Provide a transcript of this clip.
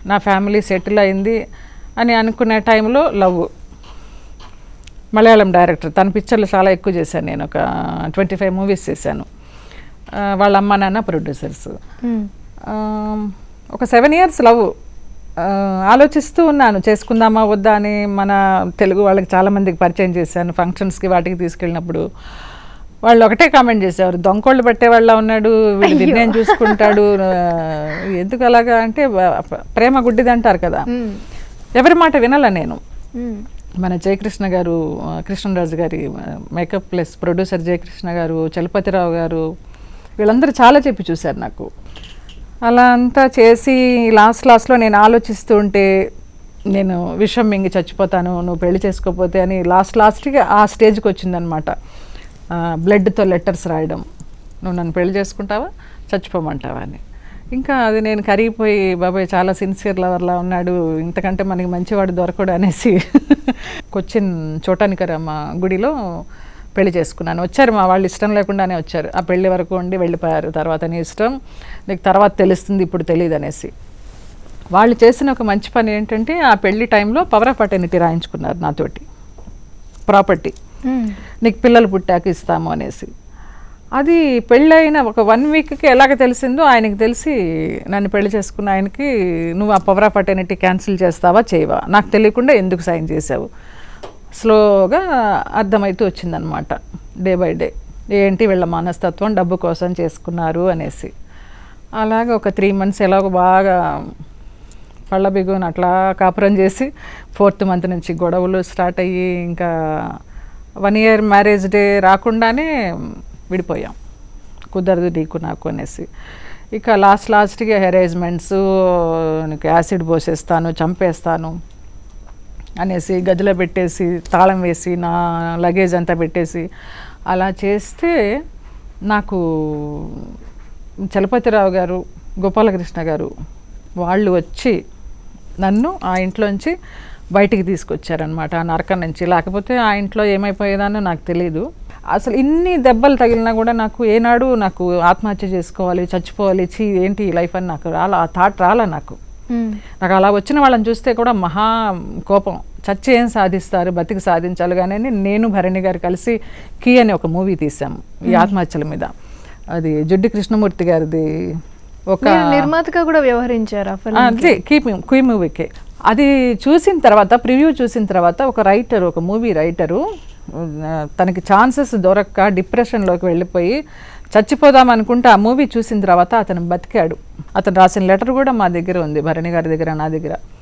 నా family settle అయింది అని అనుకునే టైంలో లవ్. మలయాళం డైరెక్టర్, తన పిక్చర్లు చాలా ఎక్కువ చేశాను నేను, ఒక 25 మూవీస్ చేశాను. వాళ్ళ అమ్మ నాన్న ప్రొడ్యూసర్స్. ఒక 7 years లవ్. ఆలోచిస్తూ ఉన్నాను చేసుకుందామా వద్దా అని. మన తెలుగు వాళ్ళకి చాలామందికి పరిచయం చేశాను, ఫంక్షన్స్కి వాటికి తీసుకెళ్ళినప్పుడు వాళ్ళు ఒకటే కామెంట్ చేసేవారు, దొంగోళ్ళు పట్టేవాళ్ళ ఉన్నాడు వీడు, నిర్ణయం చూసుకుంటాడు. ఎందుకు అలాగా అంటే ప్రేమ గుడ్డిది అంటారు కదా, ఎవరి మాట వినాల నేను. మన జయకృష్ణ గారు, కృష్ణరాజు గారి మేకప్ ప్లస్ ప్రొడ్యూసర్ జయకృష్ణ గారు, చలపతిరావు గారు, వీళ్ళందరూ చాలా చెప్పి చూశారు నాకు. అలా అంతా చేసి లాస్ట్లో నేను ఆలోచిస్తూ ఉంటే, నేను విషం మింగి చచ్చిపోతాను నువ్వు పెళ్లి చేసుకోకపోతే అని లాస్ట్గా ఆ స్టేజ్కి వచ్చిందనమాట. బ్లడ్తో లెటర్స్ రాయడం, నువ్వు నన్ను పెళ్లి చేసుకుంటావా చచ్చిపోమంటావా అని. ఇంకా అది నేను కరిగిపోయి, బాబాయ్ చాలా సిన్సియర్ లవర్లా ఉన్నాడు, ఇంతకంటే మనకి మంచివాడు దొరకడు అనేసి కొచ్చిన్ చోటానికరమ్మ గుడిలో పెళ్లి చేసుకున్నాను. వచ్చారు మా వాళ్ళు, ఇష్టం లేకుండానే వచ్చారు. ఆ పెళ్లి వరకు ఉండి వెళ్ళిపోయారు. తర్వాత నీ ఇష్టం, నీకు తర్వాత తెలుస్తుంది, ఇప్పుడు తెలియదు అనేసి. వాళ్ళు చేసిన ఒక మంచి పని ఏంటంటే, ఆ పెళ్లి టైంలో పవర్ ఆఫ్ అటర్నిటీ రాయించుకున్నారు నాతోటి, ప్రాపర్టీ నీకు పిల్లలు పుట్టాక ఇస్తాము అనేసి. అది పెళ్ళైన ఒక 1 weekకి ఎలాగ తెలిసిందో ఆయనకి తెలిసి, నన్ను పెళ్లి చేసుకున్న ఆయనకి, నువ్వు ఆ పవర్ ఆఫ్ అటర్నిటీ క్యాన్సిల్ చేస్తావా చేయవా, నాకు తెలియకుండా ఎందుకు సైన్ చేసావు, స్లోగా అర్థమవుతూ వచ్చిందనమాట డే బై డే. ఏంటి వీళ్ళ మనస్తత్వం, డబ్బు కోసం చేసుకున్నారు అనేసి. అలాగే ఒక 3 months ఎలాగో బాగా పళ్ళ బిగుని అట్లా కాపురం చేసి, 4th month నుంచి గొడవలు స్టార్ట్ అయ్యి, ఇంకా 1 year మ్యారేజ్ డే రాకుండానే విడిపోయాం. కుదరదు నీకు నాకు అనేసి. ఇక లాస్ట్గా హెరేజ్మెంట్స్, నీకు యాసిడ్ పోసేస్తాను, చంపేస్తాను అనేసి గదిలో పెట్టేసి, తాళం వేసి, నా లగేజ్ అంతా పెట్టేసి అలా చేస్తే, నాకు చలపతిరావు గారు, గోపాలకృష్ణ గారు వాళ్ళు వచ్చి నన్ను ఆ ఇంట్లోంచి బయటికి తీసుకొచ్చారనమాట, ఆ నరకం నుంచి. లేకపోతే ఆ ఇంట్లో ఏమైపోయేదానో నాకు తెలీదు. అసలు ఇన్ని దెబ్బలు తగిలినా కూడా నాకు ఏనాడు నాకు ఆత్మహత్య చేసుకోవాలి, చచ్చిపోవాలి, ఏంటి ఈ లైఫ్ అని నాకు ఆ థాట్ రాలా నాకు. అలా వచ్చిన వాళ్ళని చూస్తే కూడా మహా కోపం. చచ్చి ఏం సాధిస్తారు, బతికి సాధించాలి. కానీ నేను భరణి గారు కలిసి కీ అని ఒక మూవీ తీసాము ఈ ఆత్మహత్యల మీద. అది జుడ్డి కృష్ణమూర్తి గారిది. ఒక నిర్మాతగా కూడా వ్యవహరించారు అదే కీ మూవీకే. అది చూసిన తర్వాత, ప్రివ్యూ చూసిన తర్వాత, ఒక రైటరు, ఒక మూవీ రైటరు, తనకి ఛాన్సెస్ దొరక్క డిప్రెషన్లోకి వెళ్ళిపోయి చచ్చిపోదాం అనుకుంటే, ఆ మూవీ చూసిన తర్వాత అతను బతికాడు. అతను రాసిన లెటర్ కూడా మా దగ్గర ఉంది, భరణి గారి దగ్గర, నా దగ్గర.